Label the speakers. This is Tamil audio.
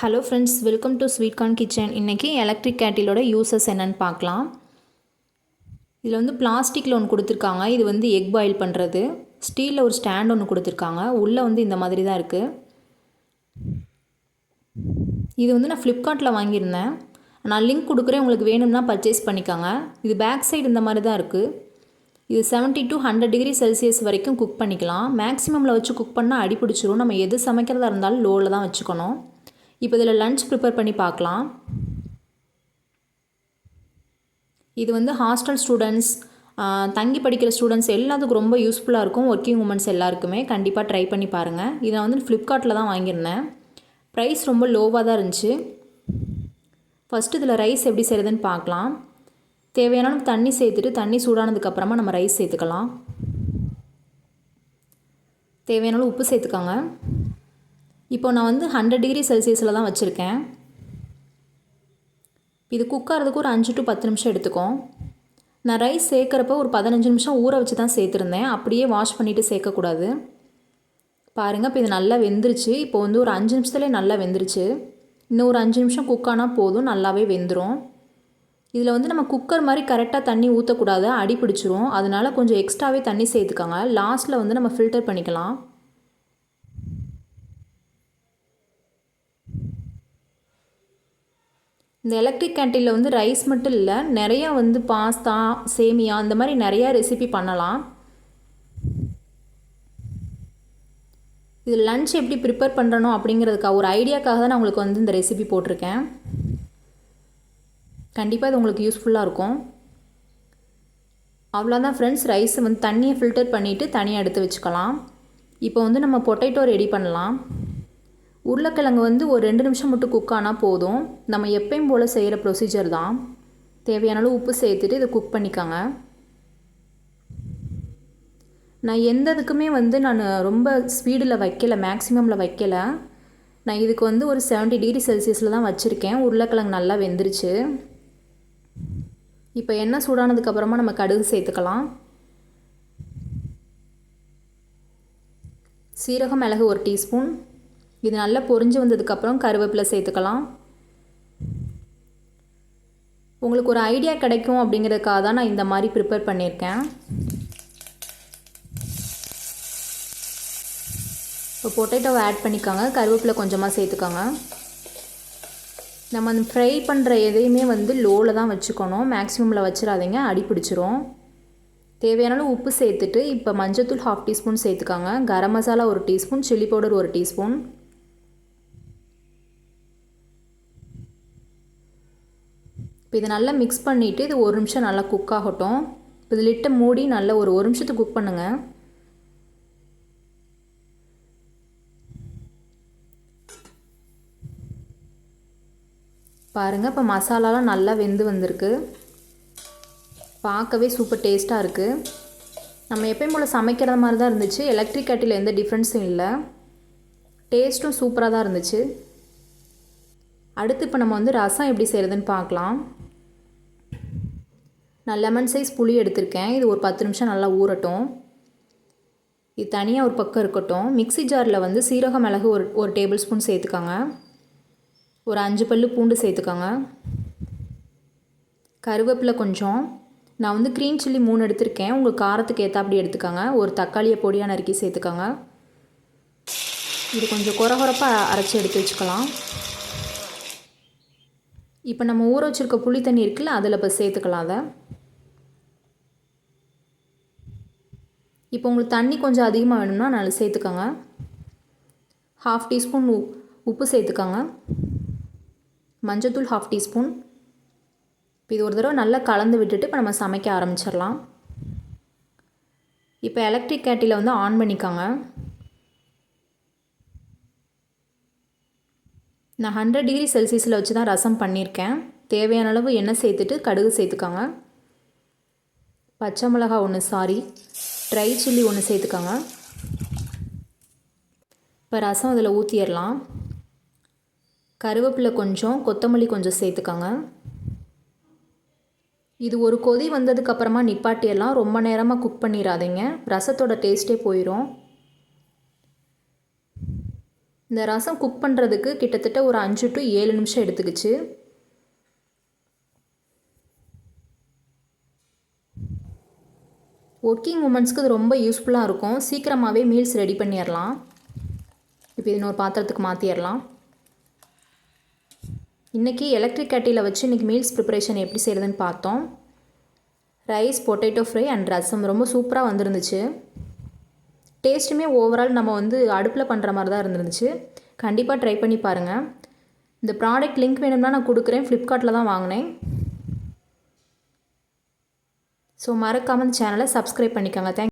Speaker 1: Hello friends, welcome to sweetcorn kitchen. இன்றைக்கி எலக்ட்ரிக் கேட்டிலோட யூசஸ் என்னென்னு பார்க்கலாம். இதில் வந்து பிளாஸ்டிக்கில் ஒன்று கொடுத்துருக்காங்க. இது வந்து எக் பாயில் பண்ணுறது. ஸ்டீலில் ஒரு ஸ்டாண்ட் ஒன்று கொடுத்துருக்காங்க. உள்ளே வந்து இந்த மாதிரி தான் இருக்குது. இது வந்து நான் ஃப்ளிப்கார்ட்டில் வாங்கியிருந்தேன். நான் லிங்க் கொடுக்குறேன், உங்களுக்கு வேணும்னா பர்ச்சேஸ் பண்ணிக்கோங்க. இது பேக் சைடு இந்த மாதிரி தான் இருக்குது. இது 70 to 100 டிகிரி செல்சியஸ் வரைக்கும் குக் பண்ணிக்கலாம். மேக்ஸிமமில் வச்சு குக் பண்ணால் அடி பிடிச்சிரும். நம்ம எது சமைக்கிறதா இருந்தாலும் லோவில் தான் வச்சுக்கணும். இப்போ இதில் லன்ச் ப்ரிப்பேர் பண்ணி பார்க்கலாம். இது வந்து ஹாஸ்டல் ஸ்டூடெண்ட்ஸ், தங்கி படிக்கிற ஸ்டூடெண்ட்ஸ் எல்லாத்துக்கும் ரொம்ப யூஸ்ஃபுல்லாக இருக்கும். ஒர்க்கிங் உமன்ஸ் எல்லாருக்குமே கண்டிப்பாக ட்ரை பண்ணி பாருங்கள். இதை வந்து ஃப்ளிப்கார்ட்டில் தான் வாங்கியிருந்தேன். ப்ரைஸ் ரொம்ப லோவாக தான் இருந்துச்சு. ஃபஸ்ட்டு இதில் ரைஸ் எப்படி செய்கிறதுன்னு பார்க்கலாம். தேவையான தண்ணி சேர்த்துட்டு தண்ணி சூடானதுக்கப்புறமா நம்ம ரைஸ் சேர்த்துக்கலாம். தேவையான உப்பு சேர்த்துக்கோங்க. இப்போ நான் வந்து 100 டிகிரி செல்சியஸில் தான் வச்சுருக்கேன். இது குக் ஆகிறதுக்கு ஒரு 5 to 10 நிமிஷம் எடுத்துக்கும். நான் ரைஸ் சேர்க்குறப்ப ஒரு 15 நிமிஷம் ஊற வச்சு தான் சேர்த்துருந்தேன். அப்படியே வாஷ் பண்ணிவிட்டு சேர்க்கக்கூடாது. பாருங்கள், இப்போ இது நல்லா வெந்துருச்சு. இப்போ வந்து ஒரு 5 நிமிஷத்துலேயே நல்லா வெந்துருச்சு. இன்னும் ஒரு 5 நிமிஷம் குக் ஆனால் போதும், நல்லாவே வெந்துடும். இதில் வந்து நம்ம குக்கர் மாதிரி கரெக்டாக தண்ணி ஊற்றக்கூடாது, அடி பிடிச்சிரும். அதனால் கொஞ்சம் எக்ஸ்ட்ராவே தண்ணி சேர்த்துக்கோங்க. லாஸ்ட்டில் வந்து நம்ம ஃபில்டர் பண்ணிக்கலாம். இந்த எலக்ட்ரிக் கேண்டிலில் வந்து ரைஸ் மட்டும் இல்லை, நிறையா வந்து பாஸ்தா, சேமியா இந்த மாதிரி நிறையா ரெசிபி பண்ணலாம். இது லன்ச் எப்படி ப்ரிப்பேர் பண்ணுறணும் அப்படிங்கிறதுக்காக ஒரு ஐடியாக்காக தான் நான் உங்களுக்கு வந்து இந்த ரெசிபி போட்டிருக்கேன். கண்டிப்பாக இது உங்களுக்கு யூஸ்ஃபுல்லாக இருக்கும். அவ்வளோதான் ஃப்ரெண்ட்ஸ், ரைஸை வந்து தண்ணியை ஃபில்டர் பண்ணிவிட்டு தனியாக எடுத்து வச்சுக்கலாம். இப்போ வந்து நம்ம பொட்டேட்டோ ரெடி பண்ணலாம். உருளைக்கிழங்கு வந்து ஒரு 2 நிமிஷம் மட்டும் குக் ஆனால் போதும். நம்ம எப்பயும் போல் செய்கிற ப்ரொசீஜர் தான். தேவையான அளவு உப்பு சேர்த்துட்டு இதை குக் பண்ணிக்கோங்க. நான் எந்ததுக்குமே வந்து நான் ரொம்ப ஸ்பீடில் வைக்கலை, மேக்ஸிமமில் வைக்கலை. நான் இதுக்கு வந்து ஒரு 70 டிகிரி செல்சியஸில் தான் வச்சுருக்கேன். உருளைக்கிழங்கு நல்லா வெந்துருச்சு. இப்போ எண்ணெய் சூடானதுக்கப்புறமா நம்ம கடுகு சேர்த்துக்கலாம். சீரகம், மிளகு 1 டீஸ்பூன். இது நல்லா பொரிஞ்சு வந்ததுக்கப்புறம் கருவேப்பிலை சேர்த்துக்கலாம். உங்களுக்கு ஒரு ஐடியா கிடைக்கும் அப்படிங்கிறதுக்காக தான் நான் இந்த மாதிரி ப்ரிப்பேர் பண்ணியிருக்கேன். இப்போ பொட்டேட்டோவை ஆட் பண்ணிக்கோங்க. கருவேப்பிலை கொஞ்சமாக சேர்த்துக்கோங்க. நம்ம அந்த ஃப்ரை பண்ணுற எதையுமே வந்து லோவில் தான் வச்சுக்கணும், மேக்ஸிமமில் வச்சிடாதீங்க, அடி பிடிச்சிரும். தேவையான உப்பு சேர்த்துட்டு இப்போ மஞ்சத்தூள் 1/2 டீஸ்பூன் சேர்த்துக்கோங்க. Garam masala 1 teaspoon, chilli powder 1 teaspoon. இப்போ இதை நல்லா மிக்ஸ் பண்ணிவிட்டு இது 1 நிமிஷம் நல்லா குக் ஆகட்டும். இப்போ இது லிட்டை மூடி நல்லா ஒரு நிமிஷத்துக்கு குக் பண்ணுங்கள். பாருங்கள், இப்போ மசாலாலாம் நல்லா வெந்து வந்திருக்கு. பார்க்கவே சூப்பர் டேஸ்ட்டாக இருக்குது. நம்ம எப்பயும் போல் சமைக்கிற மாதிரி தான் இருந்துச்சு. எலக்ட்ரிக் கேட்டில் எந்த டிஃப்ரென்ஸும் இல்லை. டேஸ்ட்டும் சூப்பராக தான் இருந்துச்சு. அடுத்து இப்போ நம்ம வந்து ரசம் எப்படி செய்கிறதுன்னு பார்க்கலாம். நான் லெமன் சைஸ் புளி எடுத்திருக்கேன். இது ஒரு 10 நிமிஷம் நல்லா ஊறட்டும். இது தனியாக ஒரு பக்கம் இருக்கட்டும். மிக்ஸி ஜாரில் வந்து சீரகம், மிளகு ஒரு டேபிள் ஸ்பூன் சேர்த்துக்கோங்க. ஒரு 5 பல்லு பூண்டு சேர்த்துக்கோங்க. கருவேப்பிலை கொஞ்சம். நான் வந்து க்ரீன் சில்லி 3 எடுத்திருக்கேன். உங்கள் காரத்துக்கு ஏற்றாப்படி எடுத்துக்கோங்க. ஒரு தக்காளியை பொடியாக நறுக்கி சேர்த்துக்கோங்க. இது கொஞ்சம் கொரகொரப்பாக அரைச்சி எடுத்து வச்சுக்கலாம். இப்போ நம்ம ஊற வச்சுருக்க புளி தண்ணி இருக்குல்ல, அதில் இப்போ சேர்த்துக்கலாம். அதை இப்போ உங்களுக்கு தண்ணி கொஞ்சம் அதிகமாக வேணும்னா நல்லா சேர்த்துக்கோங்க. 1/2 டீஸ்பூன் உப்பு சேர்த்துக்கோங்க. மஞ்சத்தூள் 1/2 டீஸ்பூன். இப்போ இது ஒரு தடவை நல்லா கலந்து விட்டுட்டு இப்போ நம்ம சமைக்க ஆரம்பிச்சிடலாம். இப்போ எலக்ட்ரிக் கேட்டிலை வந்து ஆன் பண்ணிக்கோங்க. நான் 100 டிகிரி செல்சியஸில் வச்சு தான் ரசம் பண்ணியிருக்கேன். தேவையான அளவு எண்ணெய் சேர்த்துட்டு கடுகு சேர்த்துக்கோங்க. பச்சை மிளகா 1 ட்ரை சில்லி 1 சேர்த்துக்கோங்க. இப்போ ரசம் அதில் ஊற்றிடலாம். கருவேப்பிலை கொஞ்சம், கொத்தமல்லி கொஞ்சம் சேர்த்துக்கோங்க. இது ஒரு கொதி வந்ததுக்கப்புறமா நிப்பாட்டியெல்லாம் ரொம்ப நேரமாக குக் பண்ணிடாதீங்க, ரசத்தோட டேஸ்ட்டே போயிடும். இந்த ரசம் குக் பண்ணுறதுக்கு கிட்டத்தட்ட ஒரு 5 to 7 நிமிஷம் எடுத்துக்கிச்சு. ஒர்க்கிங் உமன்ஸ்க்கு இது ரொம்ப யூஸ்ஃபுல்லாக இருக்கும். சீக்கிரமாகவே மீல்ஸ் ரெடி பண்ணிடலாம். இப்போ இது இன்னொரு பாத்திரத்துக்கு மாற்றிடலாம். இன்றைக்கி எலக்ட்ரிக் கட்டியில் வச்சு இன்றைக்கி மீல்ஸ் ப்ரிப்பரேஷன் எப்படி செய்கிறதுன்னு பார்த்தோம். ரைஸ், பொட்டேட்டோ ஃப்ரை அண்ட் ரசம் ரொம்ப சூப்பராக வந்துருந்துச்சு. டேஸ்ட்டுமே ஓவரால் நம்ம அடுப்பில் பண்ணுற மாதிரி தான் இருந்துருந்துச்சு. கண்டிப்பாக ட்ரை பண்ணி பாருங்கள். இந்த ப்ராடக்ட் லிங்க் வேணும்னா நான் கொடுக்குறேன். ஃப்ளிப்கார்ட்டில் தான் வாங்கினேன். ஸோ மறக்காமல் இந்த சேனலை சப்ஸ்கிரைப் பண்ணிக்கோங்க. தேங்க்யூ.